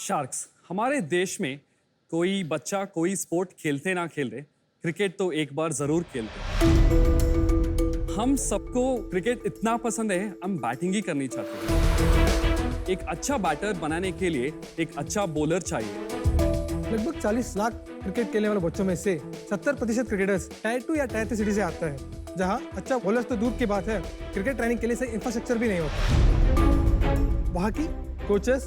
Sharks हमारे देश में कोई बच्चा कोई स्पोर्ट खेलते ना खेलते क्रिकेट तो एक बार जरूर खेलते। हम सबको क्रिकेट इतना पसंद है हम बैटिंग ही करनी चाहते हैं। एक अच्छा बैटर बनाने के लिए एक अच्छा बॉलर चाहिए। लगभग 40 लाख क्रिकेट खेलने वाले बच्चों में से 70% क्रिकेटर्स टायर 2 या टायर 3 सिटी से आते हैं, जहां अच्छा बॉलर्स तो दूर की बात है, क्रिकेट ट्रेनिंग के लिए सही इंफ्रास्ट्रक्चर भी नहीं होता। वहां की कोचेस,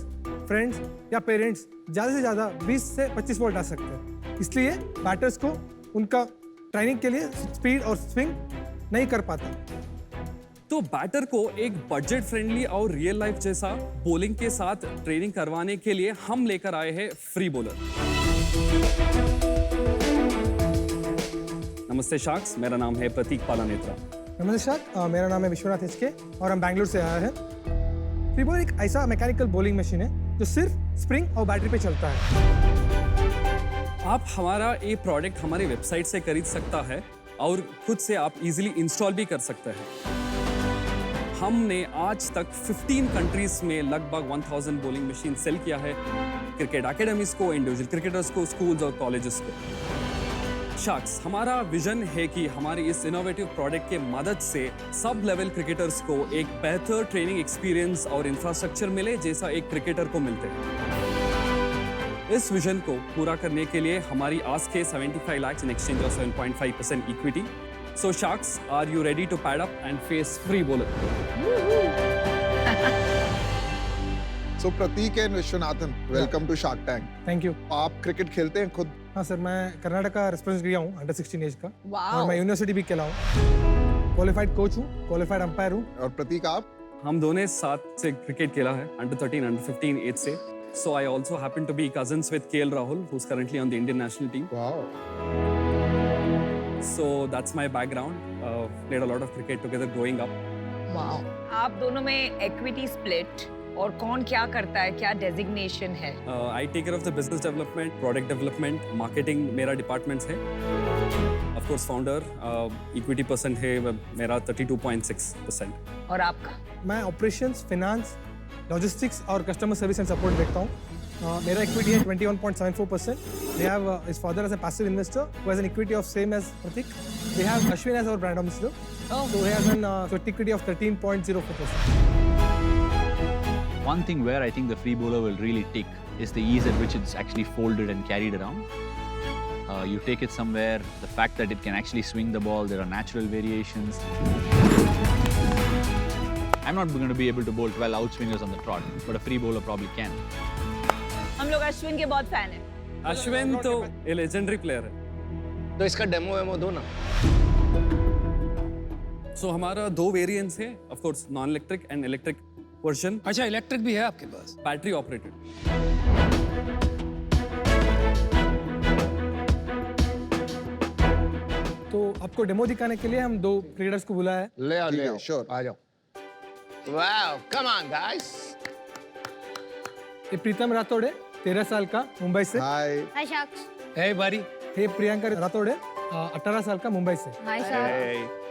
फ्रेंड्स या पेरेंट्स ज़्यादा से ज़्यादा 20 से 25 बॉल डाल सकते हैं, इसलिए बैटर्स को उनका ट्रेनिंग के लिए स्पीड और स्विंग नहीं कर पाता। तो बैटर को एक बजट फ्रेंडली और रियल लाइफ जैसा बॉलिंग के साथ ट्रेनिंग करवाने के लिए हम लेकर आए हैं फ्री बॉलर। नमस्ते शार्क्स, मेरा नाम है प्रतीक पालानेत्रा। नमस्ते शार्क, मेरा नाम है विश्वनाथ एचके और हम बैंगलोर से आया है। फ्री बॉलर एक ऐसा मैकेनिकल बॉलिंग मशीन है जो सिर्फ स्प्रिंग और बैटरी पे चलता है। आप हमारा ये प्रोडक्ट हमारी वेबसाइट से खरीद सकता है और खुद से आप इजीली इंस्टॉल भी कर सकते हैं। हमने आज तक 15 कंट्रीज में लगभग 1000 बॉलिंग मशीन सेल किया है, क्रिकेट एकेडमीज को, इंडिविजुअल क्रिकेटर्स को, स्कूल्स और कॉलेजेस को। शार्क्स हमारा विजन है कि हमारी इस इनोवेटिव प्रोडक्ट के मदद से सब लेवल क्रिकेटर्स को एक बेहतर ट्रेनिंग एक्सपीरियंस और इंफ्रास्ट्रक्चर मिले जैसा एक क्रिकेटर को मिलते हैं। इस विजन को पूरा करने के लिए हमारी आस्क है 75 lakhs in exchange of 7.5% equity. So Sharks, are you ready to pad up and face free bowler? So Prateek and Vishwanathan, welcome to Shark Tank. Thank you. आप क्रिकेट खेलते हैं खुद? हाँ सर, मैं कर्नाटक का रिप्रेजेंट किया हूँ अंडर 16 एज का। Wow. और मैं यूनिवर्सिटी भी खेला हूँ। क्वालिफाइड कोच हूँ, क्वालिफाइड अंपायर हूँ। और प्रतीक आप? हम दोनों साथ से क्रिकेट खेला है, अंडर 13, अंडर 15 एज से। So I also happen to be cousins with KL Rahul, who's currently on the Indian national team. Wow. So that's my background. Played a lot of cricket together growing up. Wow. आप दोनों में equity split और कौन क्या करता है, क्या designation है? I take care of the business development, product development, marketing मेरा departments है। Of course founder, equity percent है मेरा 32.6%। और आपका? मैं ऑपरेशंस, फाइनेंस, लॉजिस्टिक्स और कस्टमर सर्विस एंड सपोर्ट देखता हूँ। मेरा इक्विटी है 21.74%। We have his father as a passive investor who has an equity of same as Pratik. We have Ashwin as our brand ambassador. Oh. So he has an equity of 13.04%. One thing where I think the free bowler will really tick is the ease at which it's actually folded and carried around. You take it somewhere, the fact that it can actually swing the ball, there are natural variations. I'm not going to be able to bowl 12 outswingers on the trot, but a free bowler probably can. हम लोग अश्विन के बहुत fan हैं। अश्विन तो ये legendary player है। तो इसका डेमो वेमो दो ना। So हमारा 2 वेरिएंट्स है, of course non electric and electric version. अच्छा, इलेक्ट्रिक भी है आपके पास? Battery operated. तो आपको डेमो दिखाने के लिए हम 2 क्रिकेटर्स को बुलाया है। ले आओ, ठीक ले है, आओ। sure. आ जाओ। Wow, come on guys. ये प्रीतम राठौड़ है, 13 साल का, मुंबई से। हाय। हाय शार्क्स। Hey buddy, ये प्रियंका राठौड़ है, 18 साल का, मुंबई से। Hi sir.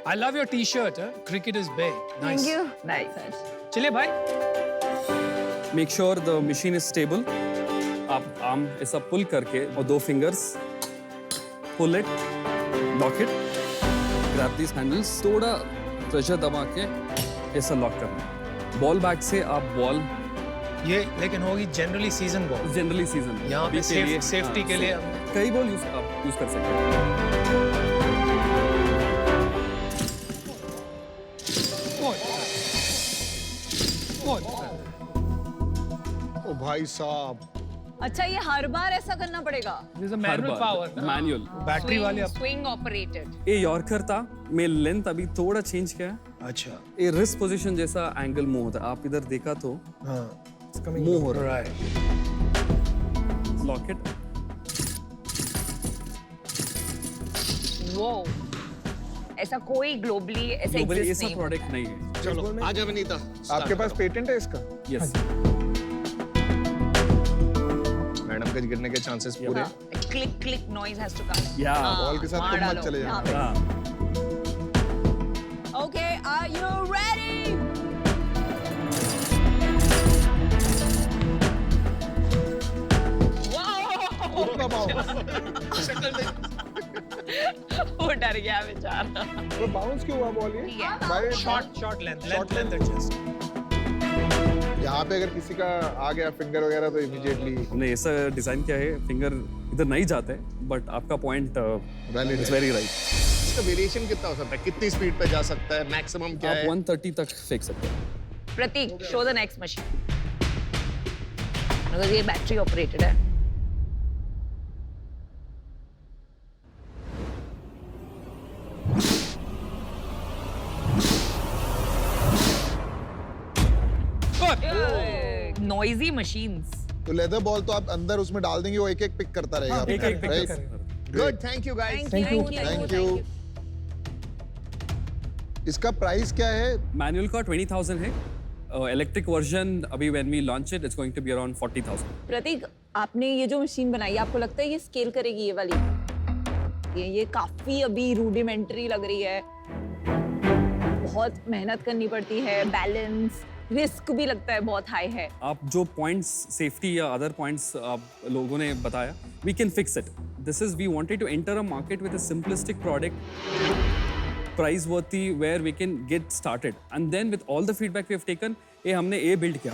I love your t-shirt. Cricket is big. Nice. Thank you. Nice. चलिए भाई। Make sure the machine is stable. आप आर्म ऐसा पुल करके और 2 fingers pull it, lock it, grab these handles, थोड़ा प्रेशर दबा के ऐसा लॉक करना। बॉल बैक से आप बॉल ये लेकिन होगी generally season ball. Generally season यहाँ पे सेफ्टी के लिए कई बॉल आप यूज कर सकते हैं। ओ भाई साहब। अच्छा, ये हर बार ऐसा करना पड़ेगा? There's a manual power. Manual. Battery वाले आप। Swing operated. ये यॉर्कर था, मैं लेंथ अभी थोड़ा चेंज किया है। अच्छा। ये रिस्ट पोजीशन जैसा एंगल मूव होता है, आप इधर देखा तो हाँ, मूव हो रहा Right. है। Lock it. Wow. ऐसा कोई ग्लोबली ऐसा ग्लोबली exist ऐसा नहीं प्रोडक्ट नहीं है। चलो, आ जा विनीता। आपके पास पेटेंट है इसका? यस। मैडम के गिरने के चांसेस पूरे। Click click noise has to come. या बॉल के साथ तुम मत चले जाना। Okay, are you ready? का बाउंस वो डर गया बेचारा। तो बाउंस क्यों हुआ बॉल ये ठीक है। भाई शॉर्ट लेंथ एडजस्ट। यहाँ पे अगर किसी का आ गया फिंगर वगैरह तो इमीडिएटली हमने ऐसा डिजाइन किया है फिंगर इधर नहीं जाते, बट आपका point valid is very right. इसका वेरिएशन कितना हो सकता है, कितनी स्पीड पे जा सकता है, मैक्सिमम क्या आप है? 130 तक फेंक सकते हैं। प्रतीक, शो द नेक्स्ट मशीन। ये बैटरी ऑपरेटेड है। Noisy machines. तो लेदर बॉल तो आप अंदर उसमें डाल देंगे, वो एक एक पिक करता रहेगा। हाँ, एक-एक pick Right? करेगा। Good, thank you guys. Thank you. Thank you. इसका प्राइस क्या है? मैनुअल का 20,000 है, इलेक्ट्रिक वर्जन अभी when we launch it it's going to be around 40,000। Prateek, आपने ये जो मशीन बनाई है, आपको लगता है ये स्केल करेगी ये वाली? ये काफी अभी रूडिमेंटरी लग रही है, बहुत मेहनत करनी पड़ती है, बैलेंस, रिस्क भी लगता है बहुत हाई है। आप जो पॉइंट्स सेफ्टी या अदर पॉइंट्स आप लोगों ने बताया, we can fix it. This is we wanted to enter a market with a simplistic product, price worthy, where we can get started, and then with all the feedback we have taken, ये हमने ये build किया।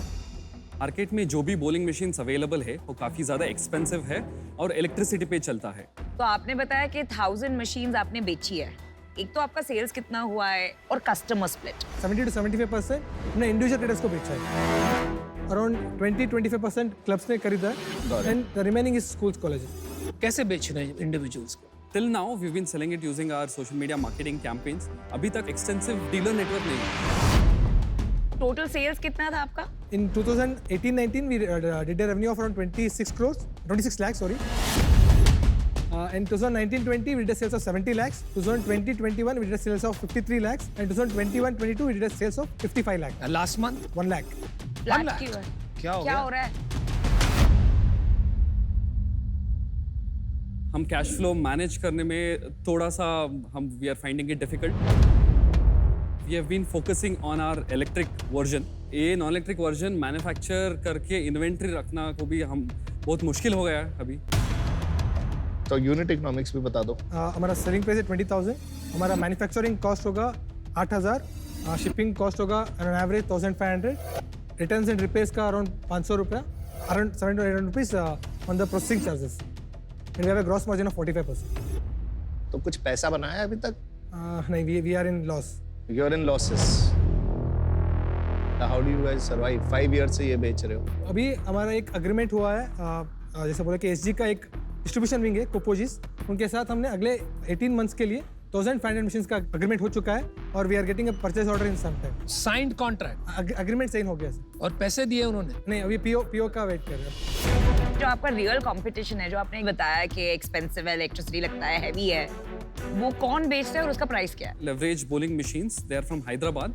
Market में जो भी bowling machines available है वो काफ़ी ज़्यादा एक्सपेंसिव है और इलेक्ट्रिसिटी पे चलता है। तो आपने बताया कि 1000 मशीन्स आपने बेची है। एक तो आपका सेल्स कितना हुआ है और कस्टमर स्प्लिट? 70 to 75% हमने इंडिविजुअल ट्रेडर्स को बेचा है, अराउंड 20-25% क्लब्स ने खरीदा है, and the remaining is schools colleges. कैसे बेच रहे हैं इंडिविजुअल्स को? Till now, we've been selling it using our social media marketing campaigns. अभी तक extensive dealer network नहीं है। टोटल सेल्स कितना था आपका? In 2018-19 we did a revenue of around 26 lakhs, sorry. In 2019-20 we did a sales of 70 lakhs. 2020-21 we did a sales of 53 lakhs, and 2021-22 we did a sales of 55 lakhs. Last month 1 lakh. Flat lakh? क्यों है? क्या हो क्या गया? हो रहा है? हम कैश फ्लो मैनेज करने में थोड़ा सा हम we are finding it difficult. We have been focusing on our electric version. ये नॉन इलेक्ट्रिक वर्जन मैन्युफैक्चर करके इन्वेंट्री रखना को भी हम बहुत मुश्किल हो गया है अभी। तो यूनिट इकोनॉमिक्स भी बता दो। हमारा सेलिंग प्राइस है 20,000, हमारा मैन्युफैक्चरिंग कॉस्ट होगा 8,000, शिपिंग कॉस्ट होगा around average 1,500, returns and repairs का अराउंड 500 रुपया, around 700-800 rupees on the processing charges, and we have a gross margin of 45%. तो कुछ पैसा बनाया है अभी तक? नहीं, we are in loss. You are in losses. How do you guys survive? 5 year से ये बेच रहे हो। अभी हमारा एक अग्रीमेंट हुआ है, जैसे बोला कि एसजी का एक डिस्ट्रीब्यूशन विंग है कोपोजिस, उनके साथ हमने अगले 18 मंथ्स के लिए 1,500 मशीन्स का अग्रीमेंट हो चुका है, और we are getting a purchase order in some time. Signed contract agreement sign हो गया सर. और पैसे दिए उन्होंने? नहीं, अभी पीओ का वेट कर रहे हैं. जो आपका रियल कंपटीशन है, जो आपने बताया कि एक्सपेंसिव है, इलेक्ट्रिसिटी लगता है, हैवी है, वो कौन बेचता है और उसका प्राइस क्या है? Leverage bowling machines, they are from Hyderabad.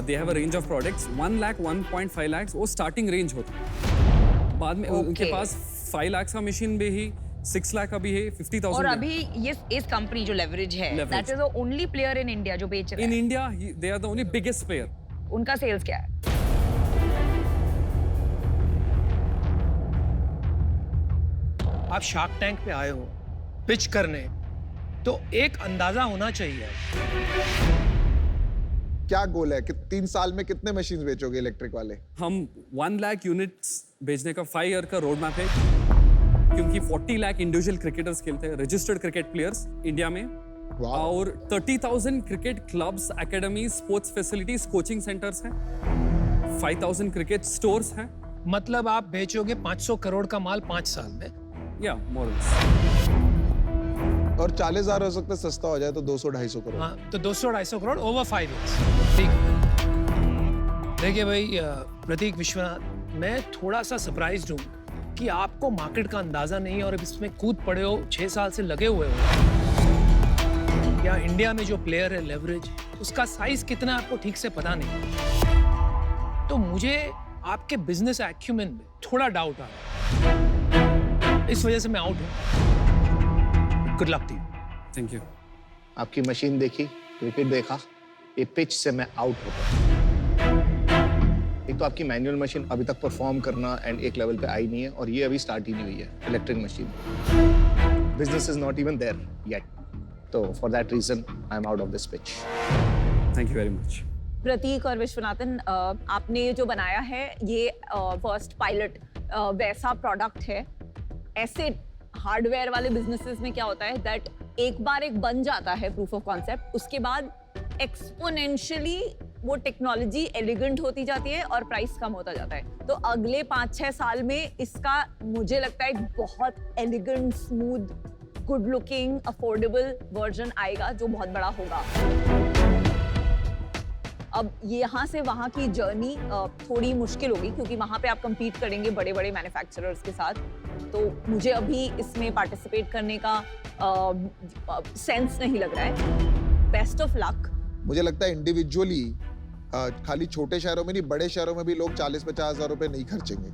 They have a range of products 1 lakh, 1.5 lakhs, वो starting range होता है. बाद में उनके पास 5 lakhs का मशीन भी ही, 6 लाख का भी है, 50,000. और अभी ये इस कंपनी जो लेवरेज है, Leverage. That is the only player in India जो बेच रहा In है. India, they are the only biggest player. उनका सेल्स क्या है? आप शार्क टैंक पे आए हो पिच करने, तो एक अंदाजा होना चाहिए। क्या गोल है कि 3 साल में कितने मशीन बेचोगे इलेक्ट्रिक वाले? हम 1 लाख यूनिट्स भेजने का 5 ईयर का रोड मैप है, क्योंकि 40 लाख इंडिविजुअल क्रिकेटर्स खेलते हैं, रजिस्टर्ड क्रिकेट प्लेयर्स इंडिया में, और 30,000 cricket clubs, academy, sports facilities, coaching centres हैं, 5,000 क्रिकेट स्टोर्स हैं. मतलब आप बेचोगे 500 करोड़ का माल 5 साल में? या मोरल्स. और 40,000 हो सकता है सस्ता हो जाए तो 200-250 करोड़. हाँ, तो 200-250 करोड़ ओवर 5 ईयर्स। ठीक। देखिए भाई प्रतीक विश्वनाथ, मैं थोड़ा सा सरप्राइज्ड हूँ कि आपको मार्केट का अंदाजा नहीं है और इसमें कूद पड़े हो, 6 साल से लगे हुए हो। या इंडिया में जो प्लेयर है लेवरेज, उसका साइज कितना है आपको ठीक से पता नहीं। तो मुझे आपके बिजनेस एक्यूमेन में थोड़ा डाउट आ रहा है, इस वजह से मैं आउट हूँ। Good luck to you. Thank you. आपकी मशीन देखी, क्रिकेट देखा, ये पिच से मैं आउट हो गया। एक तो आपकी मैनुअल मशीन अभी तक परफॉर्म करना एंड एक लेवल पे आई नहीं है, और ये अभी स्टार्ट ही नहीं हुई है electric machine. Business is not even there yet. तो for that reason I am out of this pitch. Thank you very much. Prateek और विश्वनाथन, आपने ये जो बनाया है ये फर्स्ट पायलट वैसा प्रोडक्ट है. ऐसे हार्डवेयर वाले बिजनेसेस में क्या होता है दैट एक बार एक बन जाता है प्रूफ ऑफ कॉन्सेप्ट, उसके बाद एक्सपोनेंशियली वो टेक्नोलॉजी एलिगेंट होती जाती है और प्राइस कम होता जाता है. तो अगले 5-6 साल में इसका मुझे लगता है बहुत elegant, smooth, good looking, affordable version आएगा जो बहुत बड़ा होगा. अब यहाँ से वहाँ की जर्नी थोड़ी मुश्किल होगी क्योंकि वहाँ पे आप compete करेंगे बड़े बड़े मैन्युफैक्चरर्स के साथ. तो मुझे अभी इसमें पार्टिसिपेट करने का सेंस नहीं लग रहा है. Best of luck. मुझे लगता है इंडिविजुअली खाली छोटे शहरों में नहीं, बड़े शहरों में भी लोग 40-50 हजार रुपए नहीं खर्चेंगे,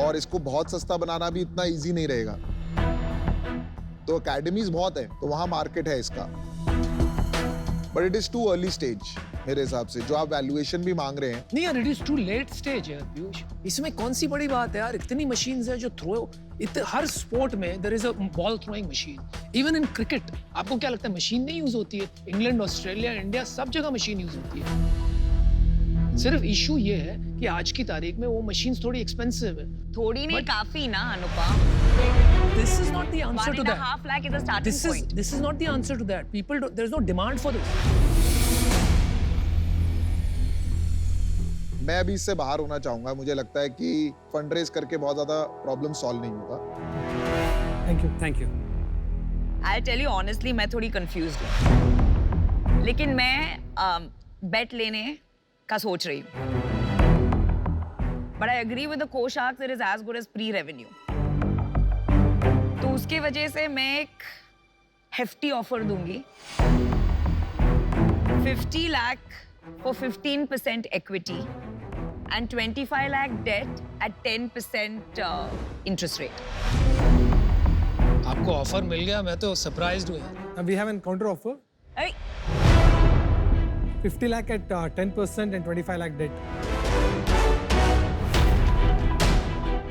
और इसको बहुत सस्ता बनाना भी इतना इजी नहीं रहेगा. तो अकेडमीज बहुत है, तो वहां मार्केट है इसका, but it is too early stage मेरे हिसाब से. जो आप वैल्यूएशन भी मांग रहे हैं, नहीं यार, it is too late stage यार पीयूष. इसमें कौन सी बड़ी बात है यार, इतनी मशीन्स है जो थ्रो, हर स्पोर्ट में there is a ball throwing machine. Even in cricket आपको क्या लगता है मशीन नहीं यूज होती है? इंग्लैंड, ऑस्ट्रेलिया, इंडिया सब जगह मशीन यूज होती है. सिर्फ इशू ये है कि आज की तारीख में वो मशीन्स थोड़ी एक्सपेंसिव है. थोड़ी नहीं, But- काफी ना अनुपम. This is not the answer to that. 1.5 lakh is the starting point. This is not the answer to that. People don't, there's no demand for this. मैं अभी इससे बाहर होना चाहूंगा. मुझे लगता है कि फंड रेज करके बहुत ज्यादा प्रॉब्लम सॉल्व नहीं होगा. Thank you. Thank you. I'll tell you honestly, मैं थोड़ी confused हूँ. लेकिन मैं bet लेने का सोच रही हूँ. But I agree with the co-sharks, it is as good as pre-revenue. तो उसके वजह से मैं एक hefty offer दूंगी. 50 lakh for 15% equity and 25 lakh debt at 10% interest rate. आपको ऑफर मिल गया, मैं तो सरप्राइज्ड हूँ यार. We have a counter offer. Hey, 50 lakh at 10% and 25 lakh debt.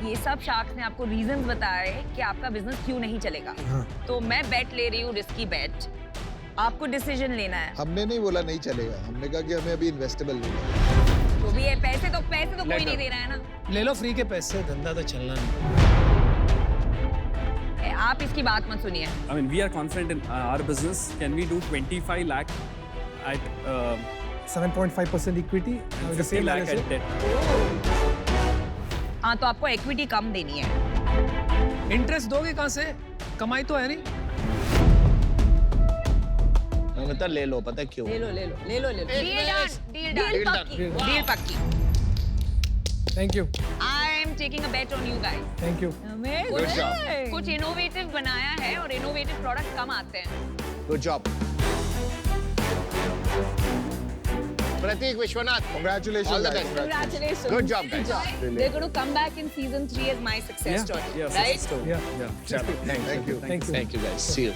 ये सब शार्क्स ने आपको रीजंस बताए कि आपका बिजनेस क्यों नहीं चलेगा. तो मैं बेट ले रही हूँ, रिस्की बेट. आपको डिसीजन लेना है. हमने नहीं बोला नहीं चलेगा, हमने कहा कि हमें अभी इन्वेस्टेबल नहीं है. जो भी है, पैसे तो कोई नहीं दे रहा है ना. ले लो फ्री के पैसे, धंधा तो चलना नहीं. आप इसकी बात मत सुनिए. I mean, we are confident in our business. Can we do 25 lakh at 7.5% equity. The 50 same lakh balance at है. debt? हाँ, तो आपको इक्विटी कम देनी है. इंटरेस्ट दोगे कहाँ से? कमाई तो है नहीं. नमिता ले लो, पता है क्यों? ले लो. डील पक्की. Thank you. I am taking a bet on you guys. Thank you. कुछ इनोवेटिव बनाया है और इनोवेटिव प्रोडक्ट कम आते हैं. Good job. Prateek, Vishwanath, Congratulations, All the guys. best. Congratulations. Good job, guys. They're going to come back in season 3 As my success story, Yeah, right? so, Yeah. yeah. Thank you. Thank you. Thank you guys. See you.